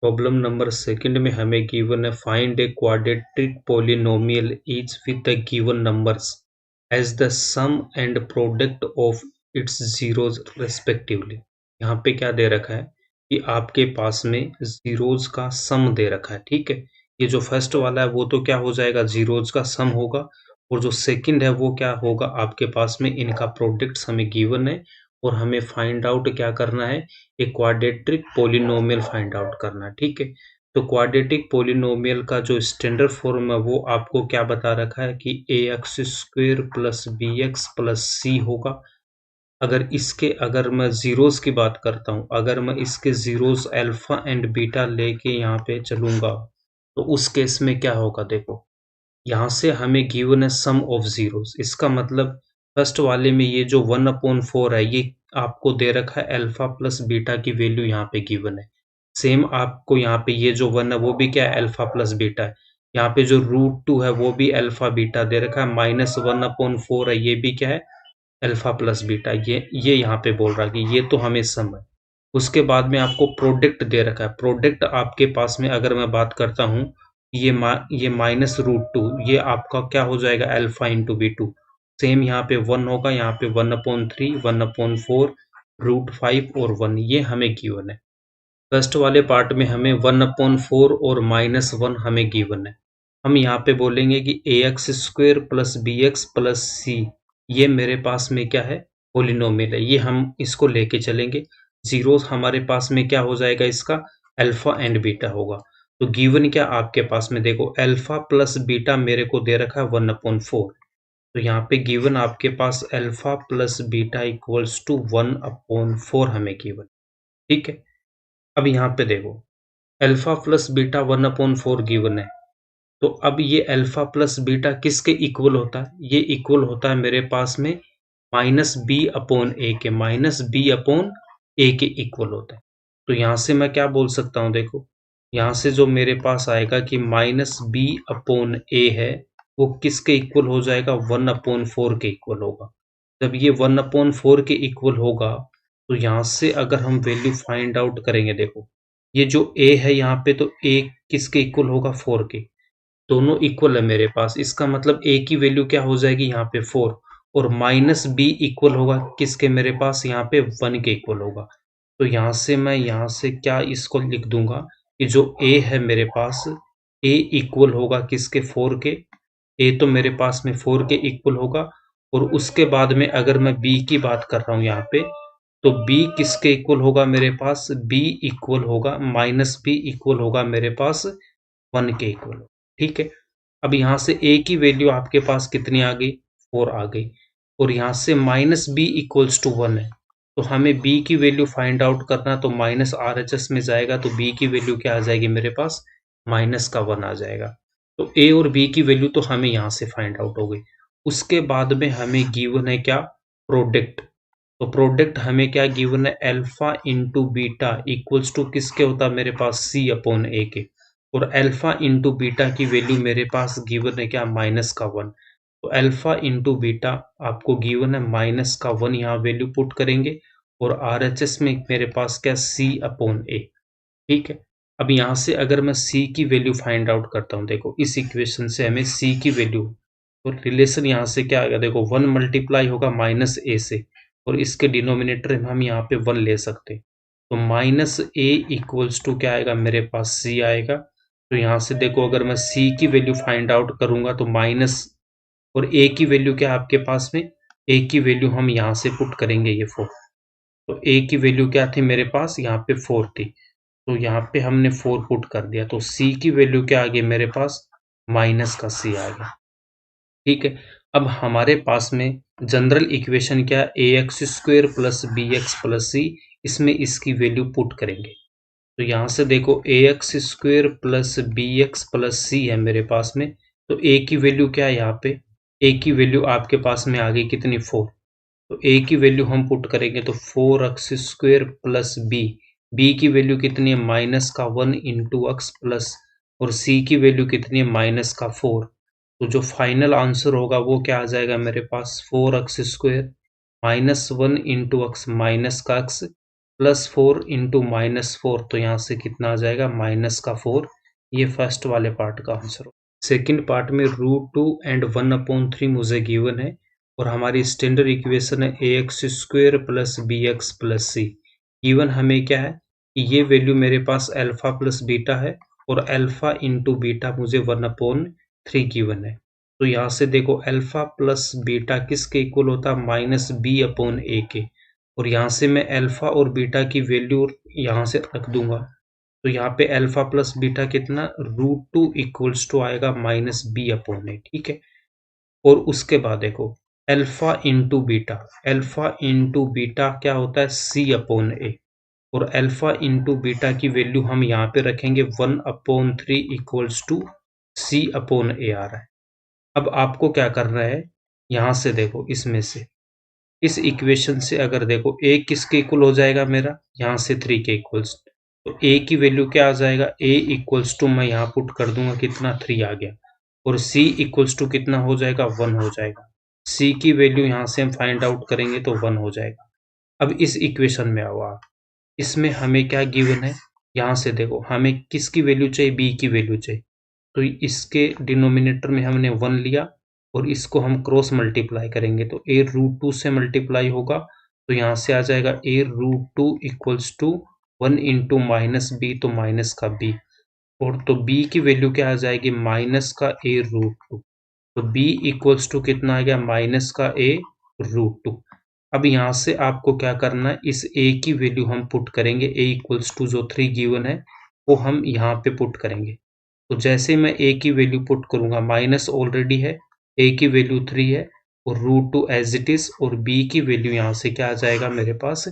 Problem number second में हमें given है find a quadratic polynomial each with the given numbers as the sum and product of its zeros respectively. यहाँ पे क्या दे रखा है कि आपके पास में जीरोज का सम दे रखा है। ठीक है, ये जो फर्स्ट वाला है वो तो क्या हो जाएगा, जीरोज का सम होगा, और जो सेकंड है वो क्या होगा, आपके पास में इनका प्रोडक्ट्स हमें गिवन है और हमें फाइंड आउट क्या करना है, एक क्वाड्रेटिक पोलिनोमियल फाइंड आउट करना है। ठीक है, तो क्वाड्रेटिक पोलिनोमियल का जो स्टैंडर्ड फॉर्म है वो आपको क्या बता रखा है कि ax square plus B X plus C होगा। अगर मैं जीरोस की बात करता हूँ, अगर मैं इसके जीरोस अल्फा एंड बीटा लेके यहाँ पे चलूंगा तो उस केस में क्या होगा, देखो यहाँ से हमें गिवन है सम ऑफ जीरोस। इसका मतलब फर्स्ट वाले में ये जो 1/4 है ये आपको दे रखा है अल्फा प्लस बीटा की वैल्यू यहाँ पे गिवन है। सेम आपको यहाँ पे ये जो 1 है वो भी क्या है, अल्फा प्लस बीटा है। यहाँ पे जो √2 है वो भी अल्फा बीटा दे रखा है, -1/4 है ये भी क्या है, अल्फा प्लस बीटा। ये यहाँ पे बोल रहा है कि ये तो हमें सम है। उसके बाद में आपको प्रोडक्ट दे रखा है। प्रोडक्ट आपके पास में अगर मैं बात करता हूँ, ये -√2 ये आपका क्या हो जाएगा, अल्फा इंटू बी2। सेम यहाँ पे 1 होगा, यहाँ पे 1/3 1/4 √5 और 1 ये हमें गिवन है। फर्स्ट वाले पार्ट में हमें 1/4 और -1 हमें गिवन है। हम यहाँ पे बोलेंगे कि ax square plus B X plus C ये मेरे पास में क्या है, पोलिनोमियल है। ये हम इसको लेके चलेंगे। जीरोस हमारे पास में क्या हो जाएगा, इसका अल्फा एंड बीटा होगा। तो गिवन क्या आपके पास में देखो, अल्फा प्लस बीटा मेरे को दे रखा है 1/4। तो यहाँ पे गिवन आपके पास alpha plus beta equals to 1/4 हमें गिवन। ठीक है, अब यहाँ पे देखो अल्फा प्लस बीटा 1/4 गिवन है। तो अब ये अल्फा प्लस बीटा किसके इक्वल होता है, ये इक्वल होता है मेरे पास में -b/a के, -b/a के इक्वल होता है। तो यहाँ से मैं क्या बोल सकता हूँ, देखो यहाँ से जो मेरे पास आएगा कि -b/a है वो किसके इक्वल हो जाएगा, 1/4 के इक्वल होगा। जब ये 1/4 के इक्वल होगा तो यहाँ से अगर हम वैल्यू फाइंड आउट करेंगे, देखो ये जो a है यहाँ पे, तो a किसके इक्वल होगा, 4 के। दोनों इक्वल है मेरे पास, इसका मतलब a की वैल्यू क्या हो जाएगी यहाँ पे 4, और -b इक्वल होगा किसके मेरे पास, यहाँ पे 1 के इक्वल होगा। तो यहाँ से मैं यहाँ से क्या इसको लिख दूंगा कि जो a है मेरे पास, a इक्वल होगा किसके, 4 के। a तो मेरे पास में 4 के इक्वल होगा, और उसके बाद में अगर मैं b की बात कर रहा हूँ यहाँ पे, तो b किसके इक्वल होगा मेरे पास, b इक्वल होगा -b इक्वल होगा मेरे पास 1 के इक्वल। ठीक है, अब यहाँ से a की वैल्यू आपके पास कितनी आ गई, 4 आ गई, और यहाँ से -b इक्वल्स टू 1 है। तो हमें b की वैल्यू फाइंड आउट करना, तो -RHS में जाएगा तो b की वैल्यू क्या आ जाएगी मेरे पास, -1 आ जाएगा। तो a और b की वैल्यू तो हमें यहाँ से फाइंड आउट हो गई। उसके बाद में हमें गिवन है क्या, प्रोडक्ट। तो प्रोडक्ट हमें क्या गिवन है, alpha into beta equals to किसके होता है मेरे पास, c/a के। और अल्फा इंटू बीटा की वैल्यू मेरे पास गिवन है क्या, -1। तो अल्फा इंटू बीटा आपको गिवन है -1, यहाँ वैल्यू पुट करेंगे, और RHS में मेरे पास क्या, c/a। ठीक है, अब यहाँ से अगर मैं c की वैल्यू फाइंड आउट करता हूँ, देखो इस इक्वेशन से हमें c की वैल्यू, तो रिलेशन यहाँ से क्या आएगा, देखो 1 मल्टीप्लाई होगा -a से, और इसके डिनोमिनेटर में हम यहाँ पे 1 ले सकते। तो -a इक्वल्स टू क्या आएगा मेरे पास, c आएगा। तो यहाँ से देखो अगर मैं c की वैल्यू फाइंड आउट करूंगा तो माइनस, और a की वैल्यू क्या है आपके पास में, a की वैल्यू हम यहाँ से पुट करेंगे ये 4। तो a की वैल्यू क्या थी मेरे पास, यहाँ पे 4 थी, तो यहाँ पे हमने 4 पुट कर दिया, तो c की वैल्यू क्या आ गई मेरे पास, -c आ गया। ठीक है, अब हमारे पास में जनरल इक्वेशन क्या है, ax square plus B X plus C, इसमें इसकी वैल्यू पुट करेंगे। तो यहाँ से देखो ax square plus B X plus C है मेरे पास में, तो a की वैल्यू क्या है यहाँ पे, a की वैल्यू आपके पास में आ गई कितनी, 4। तो a की वैल्यू हम पुट करेंगे तो 4x स्क्वेयर प्लस b की वैल्यू कितनी है, -1 इंटू x प्लस, और c की वैल्यू कितनी है, -4। तो जो फाइनल आंसर होगा वो क्या आ जाएगा मेरे पास, 4x square -1 into x minus का x +4 इंटू -4, तो यहाँ से कितना आ जाएगा -4। ये फर्स्ट वाले पार्ट का आंसर हो। सेकंड पार्ट में √2 एंड 1/3 मुझे गिवन है और हमारी स्टैंडर्ड इक्वेशन है ax² प्लस bx प्लस सी। गिवन हमें क्या है कि ये वैल्यू मेरे पास अल्फा प्लस बीटा है और अल्फा इंटू बीटा मुझे 1/3 गिवन है। तो यहाँ से देखो अल्फा प्लस बीटा किसके इक्वल होता है -b/a के, और यहाँ से मैं अल्फा और बीटा की वैल्यू यहाँ से रख दूंगा। तो यहाँ पे अल्फा प्लस बीटा कितना √2 इक्वल्स टू आएगा -b/a, ठीक है। और उसके बाद देखो अल्फा इंटू बीटा क्या होता है c/a, और अल्फा इंटू बीटा की वैल्यू हम यहाँ पे रखेंगे 1/3 इक्वल्स टू c/a आ रहा है। अब आपको क्या करना है, यहाँ से देखो इसमें से इस इक्वेशन से अगर देखो a किसके इक्वल हो जाएगा मेरा, यहाँ से 3 के इक्वल्स, तो a की वैल्यू क्या आ जाएगा, a इक्वल्स टू मैं यहाँ पुट कर दूंगा कितना 3 आ गया, और c इक्वल्स टू कितना हो जाएगा 1 हो जाएगा। c की वैल्यू यहाँ से हम फाइंड आउट करेंगे तो 1 हो जाएगा। अब इस इक्वेशन में आओ आप, इसमें हमें क्या गिवन है, यहाँ से देखो हमें किसकी वैल्यू चाहिए, b की वैल्यू चाहिए, तो इसके डिनोमिनेटर में हमने 1 लिया और इसको हम क्रॉस मल्टीप्लाई करेंगे तो a√2 से मल्टीप्लाई होगा, तो यहाँ से आ जाएगा a√2 equals to 1 into -b, तो माइनस का b, और तो b की वैल्यू क्या आ जाएगी माइनस का a√2, तो b इक्वल्स टू कितना आ गया माइनस का a√2। अब यहाँ से आपको क्या करना है, इस a की वैल्यू हम पुट करेंगे, a इक्वल्स टू जो 3 गिवन है वो हम यहाँ पे पुट करेंगे। तो जैसे मैं a की वैल्यू पुट करूंगा, माइनस ऑलरेडी है, a की वैल्यू 3 है और √2 एज इट इज, और b की वैल्यू यहाँ से क्या आ जाएगा मेरे पास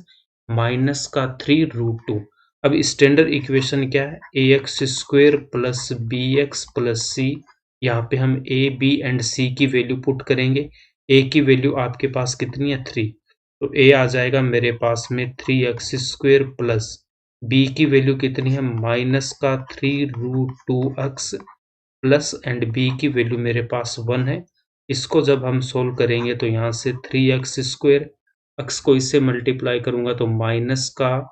-3 √2। अब स्टैंडर्ड इक्वेशन क्या है, ax² प्लस bx प्लस सी, यहाँ पे हम a b एंड c की वैल्यू पुट करेंगे। a की वैल्यू आपके पास कितनी है 3, तो a आ जाएगा मेरे पास में 3x² प्लस b की वैल्यू कितनी है -3 √2x प्लस एंड b की वैल्यू मेरे पास 1 है। इसको जब हम सोल्व करेंगे तो यहाँ से 3x², x को इससे मल्टीप्लाई करूंगा तो -3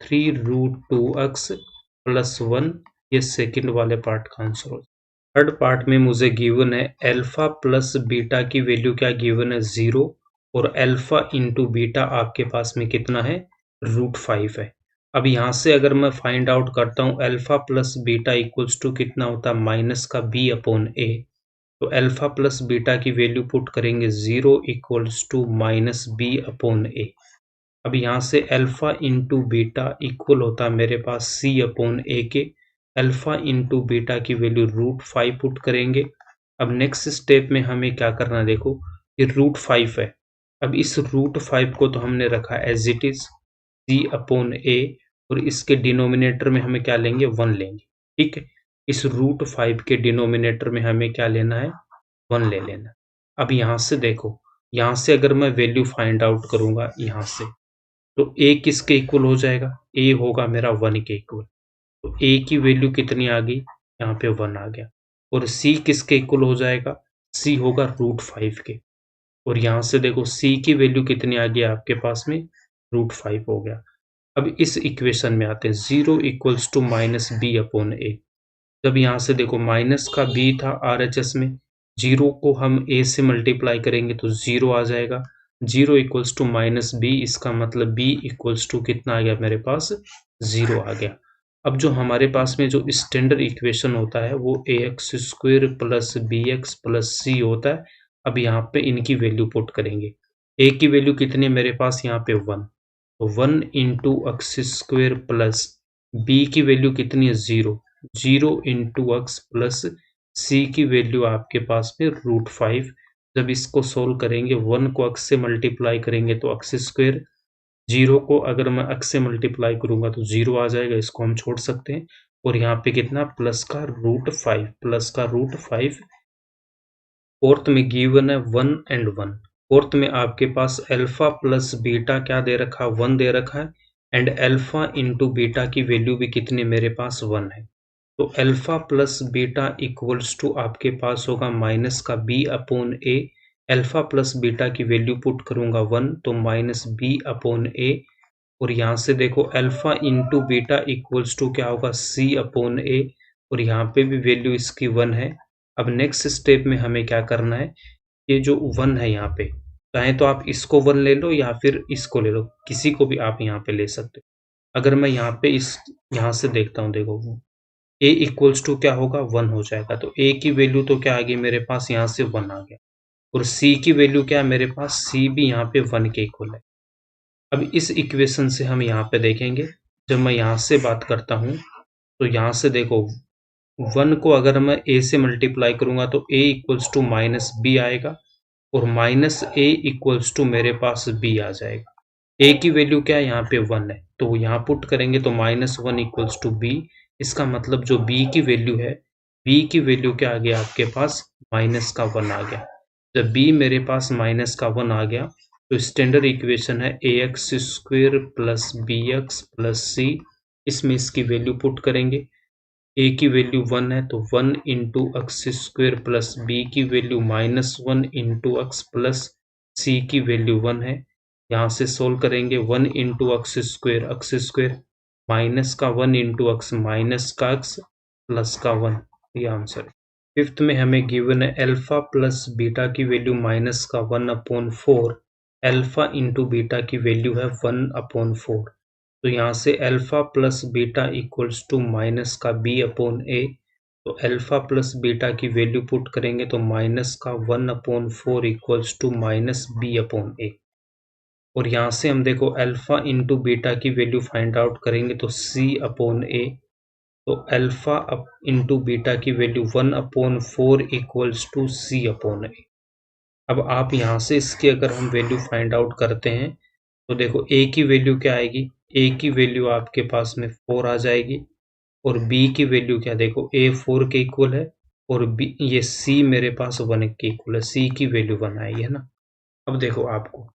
√2x प्लस 1, ये सेकंड वाले पार्ट का आंसर हो। थर्ड पार्ट में मुझे गिवन है अल्फा प्लस बीटा की वैल्यू क्या गिवन है 0, और अल्फा इंटू बीटा आपके पास में कितना है √5 है। अब यहाँ से अगर मैं फाइंड आउट करता हूँ alpha plus beta equals to कितना होता है माइनस का b/a, तो अल्फा प्लस बीटा की वैल्यू पुट करेंगे 0 इक्वल्स टू -b/a। अब यहाँ से अल्फा इंटू बीटा इक्वल होता है मेरे पास c/a के, अल्फा इंटू बीटा की वैल्यू √5 पुट करेंगे। अब नेक्स्ट स्टेप में हमें क्या करना, देखो ये √5 है, अब इस √5 को तो हमने रखा एज इट इज c/a, और इसके डिनोमिनेटर में हमें क्या लेंगे 1 लेंगे, ठीक है। इस √5 के डिनोमिनेटर में हमें क्या लेना है 1 ले लेना। अब यहाँ से देखो, यहाँ से अगर मैं वैल्यू फाइंड आउट करूंगा यहाँ से, तो a किसके इक्वल हो जाएगा, a होगा मेरा 1 के इक्वल, तो a की वैल्यू कितनी आ गई, यहाँ पे 1 आ गया, और c किसके इक्वल हो जाएगा, c होगा √5 के, और यहाँ से देखो c की वैल्यू कितनी आ गई आपके पास में √5 हो गया। अब इस इक्वेशन में आते हैं 0 इक्वल्स टू -b/a, जब यहाँ से देखो माइनस का b था RHS में, 0 को हम a से मल्टीप्लाई करेंगे तो 0 आ जाएगा, 0 इक्वल्स टू -b, इसका मतलब b इक्वल्स टू कितना आ गया मेरे पास 0 आ गया। अब जो हमारे पास में जो स्टैंडर्ड इक्वेशन होता है वो ax² plus bx plus c होता है। अब यहाँ पे इनकी वैल्यू पुट करेंगे, a की वैल्यू कितनी है मेरे पास यहाँ पे 1, तो 1 इंटू x² प्लस b की वैल्यू कितनी है 0, 0 इंटू x प्लस c की वैल्यू आपके पास में √5। जब इसको सोल्व करेंगे 1 को x से मल्टीप्लाई करेंगे तो x², 0 को अगर मैं x से मल्टीप्लाई करूंगा तो 0 आ जाएगा, इसको हम छोड़ सकते हैं, और यहाँ पे कितना प्लस का √5। फोर्थ में गिवन है 1 एंड 1। फोर्थ में आपके पास अल्फा प्लस बीटा क्या दे रखा है 1 दे रखा है, एंड अल्फा इंटू बीटा की वैल्यू भी कितनी मेरे पास 1 है, तो alpha plus beta equals to आपके पास होगा माइनस का b/a, अल्फा प्लस बीटा की वैल्यू पुट करूंगा 1 तो -b/a, और यहाँ से देखो alpha into beta equals to क्या होगा सी अपॉन ए, और यहाँ पे भी वैल्यू इसकी 1 है। अब नेक्स्ट स्टेप में हमें क्या करना है, ये जो 1 है यहाँ पे, चाहे तो आप इसको 1 ले लो या फिर इसको ले लो, किसी को भी आप यहाँ पे ले सकते हो। अगर मैं यहाँ पे यहाँ से देखता हूँ, देखो a इक्वल्स टू क्या होगा 1 हो जाएगा, तो a की वैल्यू तो क्या आ गई मेरे पास, यहाँ से 1 आ गया, और c की वैल्यू क्या है मेरे पास, c भी यहाँ पे 1 के इक्वल है। अब इस इक्वेशन से हम यहाँ पे देखेंगे, जब मैं यहाँ से बात करता हूँ तो यहाँ से देखो 1 को अगर मैं a से मल्टीप्लाई करूंगा तो a equals to minus b आएगा, और माइनस a इक्वल्स टू मेरे पास b आ जाएगा। a की वैल्यू क्या है, यहाँ पे 1 है, तो यहाँ पुट करेंगे तो -1 इक्वल्स टू b। इसका मतलब जो b की वैल्यू है, b की वैल्यू क्या आ गया आपके पास, -1 आ गया। जब b मेरे पास -1 आ गया तो स्टैंडर्ड इक्वेशन है ax square plus B X plus C. इसमें इसकी वैल्यू पुट करेंगे, a की वैल्यू 1 है तो 1 into X square plus b की value -1 into X plus c की वैल्यू 1 है। यहाँ से सोल्व करेंगे 1 इंटू एक्स स्क्वेयर माइनस का 1 इंटू एक्स माइनस का एक्स प्लस का 1, ये आंसर है। फिफ्थ में हमें गिवन है अल्फा प्लस बीटा की वैल्यू -1/4, अल्फा इंटू बीटा की वैल्यू है 1/4। तो यहाँ से alpha plus beta equals to minus का b अपॉन ए, तो अल्फा प्लस बीटा की वैल्यू पुट करेंगे तो माइनस का 1/4 equals to minus B upon A, और यहाँ से हम देखो अल्फा इंटू बीटा की वैल्यू फाइंड आउट करेंगे तो c अपॉन ए, तो अल्फा इंटू बीटा की value 1/4 equals to c upon A. अब आप यहाँ से इसकी अगर हम वैल्यू फाइंड आउट करते हैं तो देखो a की वैल्यू क्या आएगी, a की वैल्यू आपके पास में 4 आ जाएगी, और b की वैल्यू क्या, देखो a 4 के इक्वल है, और b ये c मेरे पास 1 के इक्वल है, c की वैल्यू 1 आई है ना। अब देखो आपको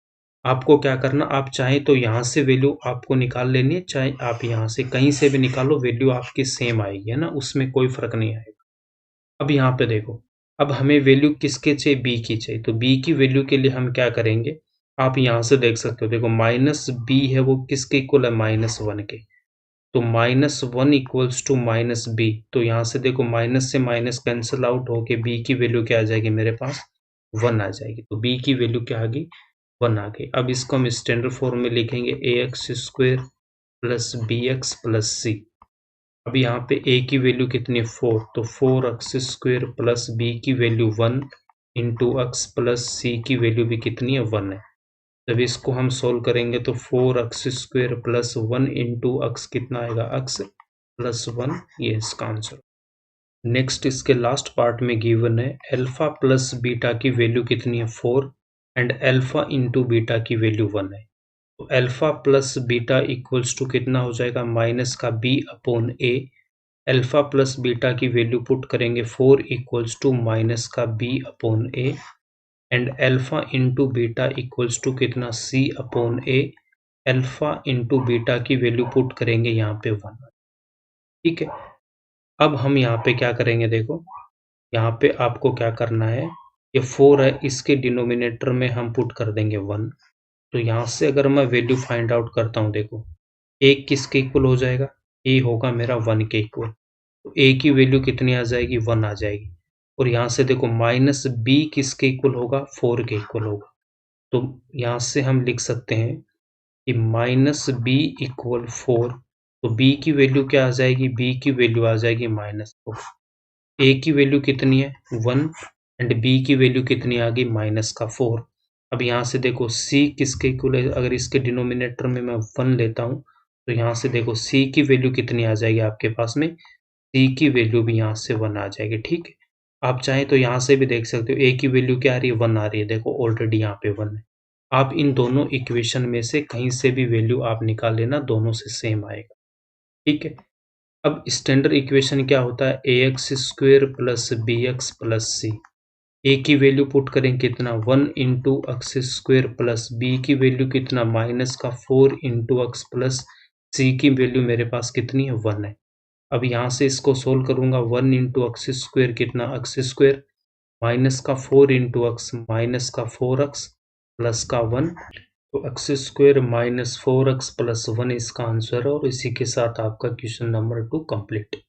आपको क्या करना, आप चाहें तो यहाँ से वैल्यू आपको निकाल लेनी है, चाहे आप यहाँ से कहीं से भी निकालो, वैल्यू आपकी सेम आएगी है ना, उसमें कोई फर्क नहीं आएगा। अब यहाँ पे देखो, अब हमें वैल्यू किसके चाहिए, बी की चाहिए, तो बी की वैल्यू के लिए हम क्या करेंगे, आप यहाँ से देख सकते हो, देखो माइनस बी है वो किसके इक्वल है, -1 के, तो -1 इक्वल्स टू माइनस बी, तो यहाँ से देखो माइनस से माइनस कैंसिल आउट होके बी की वैल्यू क्या आ जाएगी मेरे पास, 1 आ जाएगी, तो बी की वैल्यू क्या आ गई, 1 आ गई। अब इसको हम स्टैंडर्ड फॉर्म में लिखेंगे ax square plus B X plus C. अब यहाँ पे a की वैल्यू कितनी है, 4, तो 4x स्क्वेयर प्लस b की वैल्यू 1 इंटू एक्स प्लस सी की वैल्यू भी कितनी है, 1 है। जब इसको हम सोल्व करेंगे तो 4x square plus 1 into x कितना आएगा, एक्स प्लस 1, ये इसका आंसर। नेक्स्ट इसके लास्ट पार्ट में गिवन है अल्फा प्लस बीटा की वैल्यू कितनी है, 4, एंड अल्फा इंटू बीटा की वैल्यू 1 है, तो alpha plus beta equals to कितना हो जाएगा, माइनस का b upon A. Alpha plus beta की वैल्यू पुट करेंगे 4 इक्वल्स टू माइनस का b upon A, and alpha into beta equals to कितना, c upon A. Alpha into beta की value put करेंगे यहाँ पे 1, ठीक है। अब हम यहाँ पे क्या करेंगे, देखो यहाँ पे आपको क्या करना है, ये 4 है, इसके डिनोमिनेटर में हम पुट कर देंगे 1, तो यहाँ से अगर मैं वैल्यू फाइंड आउट करता हूँ, देखो a किसके इक्वल हो जाएगा, a होगा मेरा 1 के इक्वल, तो a की वैल्यू कितनी आ जाएगी, 1 आ जाएगी, और यहाँ से देखो माइनस b किसके इक्वल होगा, 4 के इक्वल होगा, तो यहाँ से हम लिख सकते हैं कि माइनस बी इक्वल 4, तो b की वैल्यू क्या आ जाएगी, b की वैल्यू आ जाएगी -4, a की वैल्यू कितनी है, 1, एंड b की वैल्यू कितनी आ गई, -4। अब यहाँ से देखो c किसके इक्वल है, अगर इसके डिनोमिनेटर में मैं 1 लेता हूँ तो यहाँ से देखो c की वैल्यू कितनी आ जाएगी आपके पास में, c की वैल्यू भी यहाँ से 1 आ जाएगी, ठीक है। आप चाहें तो यहाँ से भी देख सकते हो a की वैल्यू क्या आ रही है, 1 आ रही है, देखो ऑलरेडी यहाँ पे 1 है। आप इन दोनों इक्वेशन में से कहीं से भी वैल्यू आप निकाल लेना, दोनों से सेम आएगा, ठीक है। अब स्टैंडर्ड इक्वेशन क्या होता है, ax square plus B X plus C. A की वैल्यू पुट करें कितना, 1 into X square plus B की वैल्यू कितना, माइनस का 4 इंटू एक्स प्लस सी की वैल्यू मेरे पास कितनी है, 1 है। अब यहाँ से इसको सोल्व करूंगा, 1 इंटू एक्स स्क्वेयर कितना, एक्स स्क्वेयर माइनस का 4 इंटू एक्स माइनस का 4x प्लस का 1, तो x square minus 4x plus 1 इसका आंसर है और इसी के साथ आपका क्वेश्चन नंबर 2 कंप्लीट।